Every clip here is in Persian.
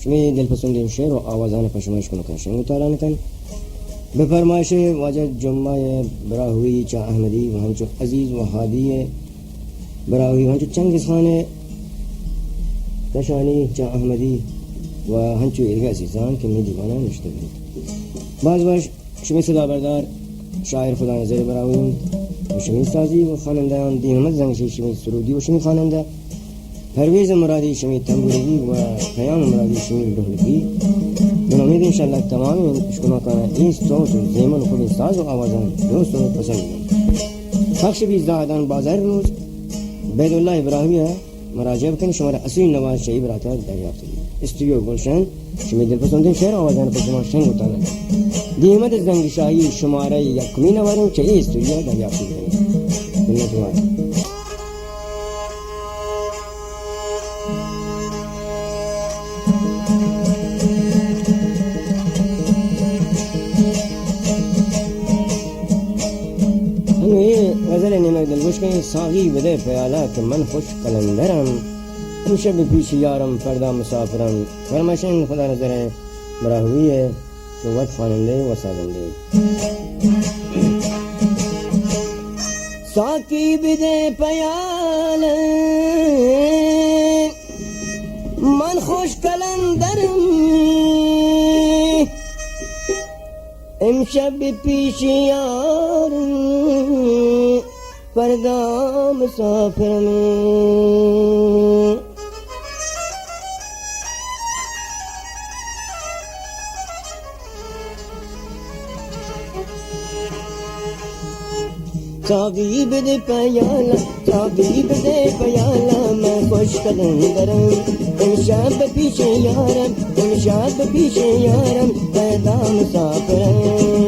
شمی دلپسندین شعر و آوازان پشمایش کنو کنشن مطالعه نکن به فرمایش واجد جمعه براهوی چا احمدی و هنچو عزیز و هادی براهوی و هنچو چنگیز خان کشانی چا احمدی و هنچو ایرگا عزیزان که می دیوانه نشته بود باز باش شمی صدا بردار شاعر خدا نظر براهوی و شمی سازی و خواننده دینمت زنگشی شمی سرودی و شمی خواننده پرویز مرادی شمی تنبوری و پیام مرادی شمی روحلکی من امید انشاءالله تمام اشکما کنه این صوت و زیمن خوبی ساز و آوازان دوست و پسند پخش 18 بازار روز بیدالله ابراهیمی مراجعه بکنی شماره اصلی نواز شهی براتر دریافت استودیو گلشن شمی دلپسندین شعر آوازان پشمایش مطالعه دیمت زنگ شاهی شماره یکمی نواریم که این استودیو دریافت کنید غزل نمک دلگوش کنی ساقی بده پیاله که من خوش قلندرم امشب پیش یارم فردا مسافرم فرمایشن خدا نظر براهویه شوت خواننده و سازنده ساقی بده پیاله من خوش قلندرم امشب پیش یارم فردا مسافرم ساقی بده پیالا ساقی بده پیالا من خوش قلندرم امشب پیش یارم امشب پیش یارم فردا مسافرم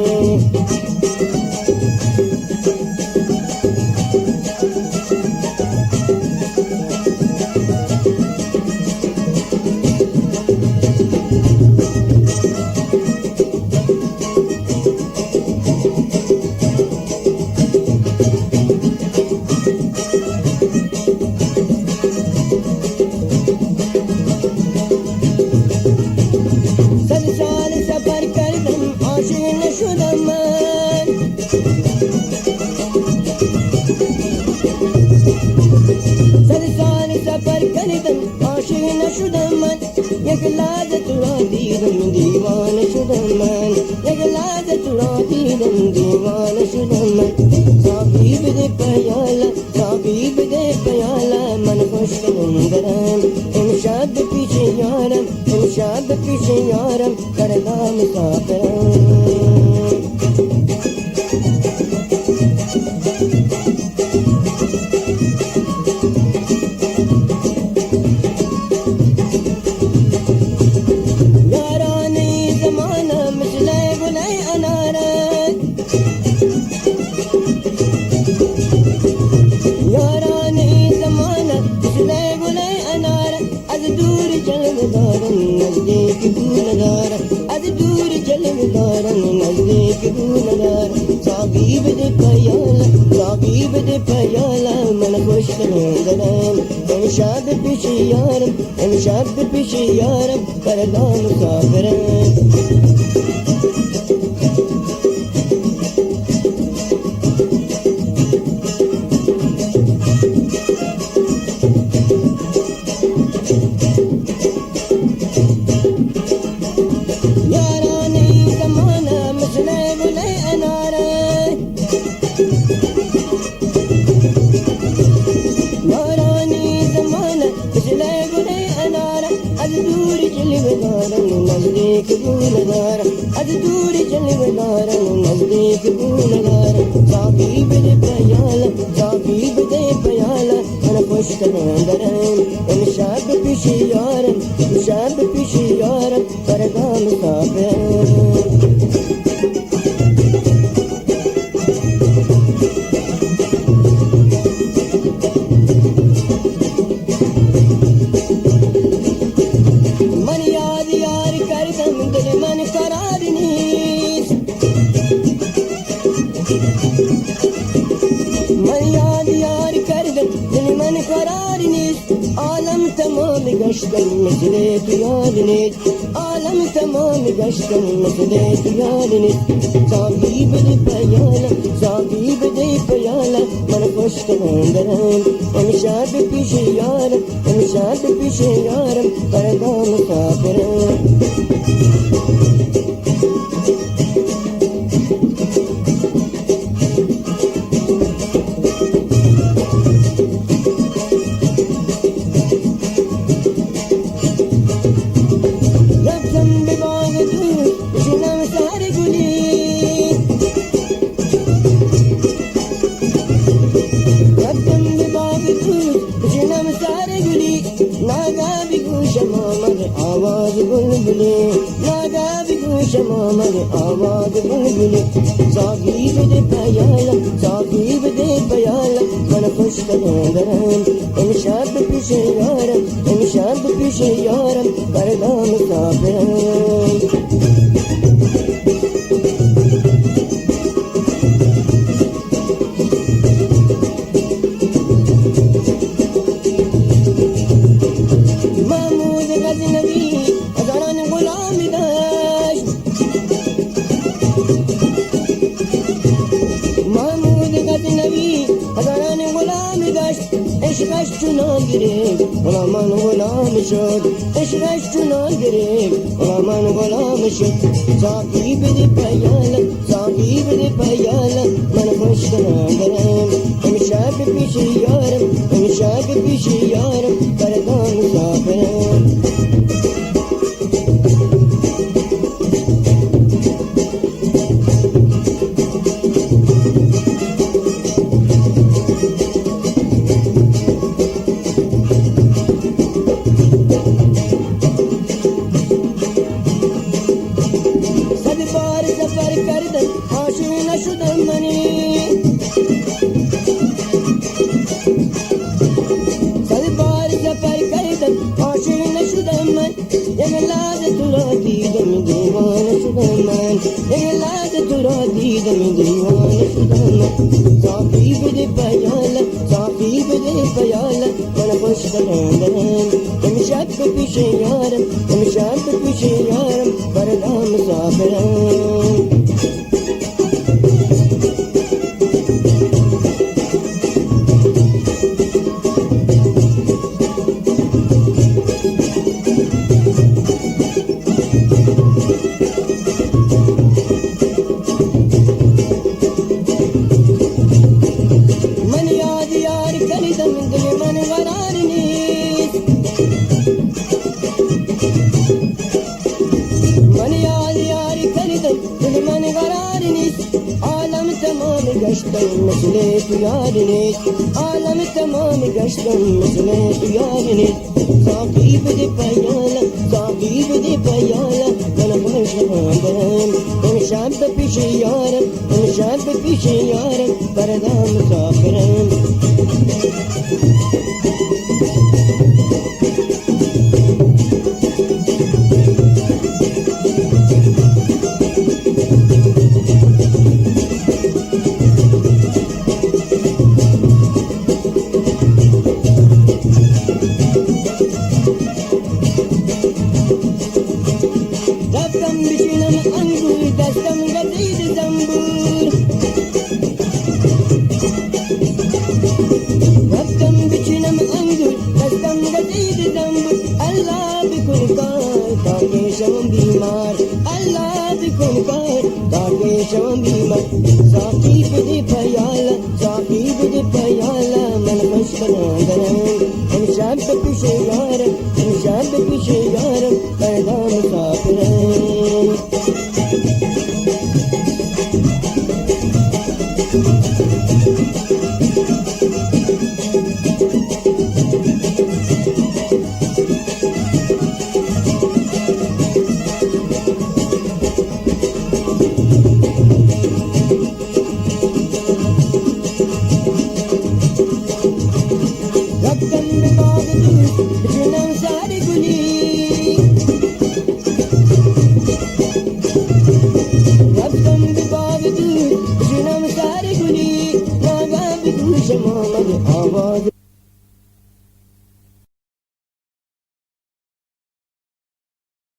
یک لحظه تو را دیدم دیوانه شدم من یک لحظه تو را دیدم دیوانه شدم من ساقی بده پیاله ساقی بده پیاله من خوش قلندرم امشب پیش یارم امشب پیش یارم فردا مسافرم ساقی بده پیاله ساقی بده پیاله من خوش قلندرم امشب پیش یارم امشب پیش یارم فردا مسافرم از دوری جلوه دارم نزدیک بونگارم ساقی بده پیاله ساقی بده پیاله من خوش قلندرم امشب پیش یارم امشب پیش یارم فردا مسافرم گشتم مثل تو یاد نیست عالم تمام گشتم مثل تو یاد نیست ساقی بده پیالم ساقی بده پیالم من خوش درم همیشه به پیش یارم همیشه به پیش یارم فردا مسافرم आवाज बुलबुले नागा बिगुश मोहम्मद आवाज बुलबुले साकीब दे पयाला साकीब दे पयाला मन खुश करेंदरन इनशाद पीछे यारम इनशाद पीछे यारम करदा मुसाफिरन غلامان غلام شد عشقش چنا گرفت غلامان غلام شد ساقی بده پیالم ساقی بده پیالم من خوش کنم همیشه به پیش یارم همیشه به پیش یارم فردا مسافرم साकीब दे पयाला साकीब दे पयाला मन खुश करेंदरन हमेशा पे पीछे यारम हमेशा पे पीछे यारम परदा मुसाफिरन گشتم مثل تو یاد نیست عالم تمام گشتم مثل تو یاد نیست ساقی بده پیالا ساقی بده پیالا من خوش خواندم همیشه به پیش یارم همیشه به پیش یارم فردا مسافرم बीमार अल्लाह भी कुन कर ताके शम बीमार साकी पे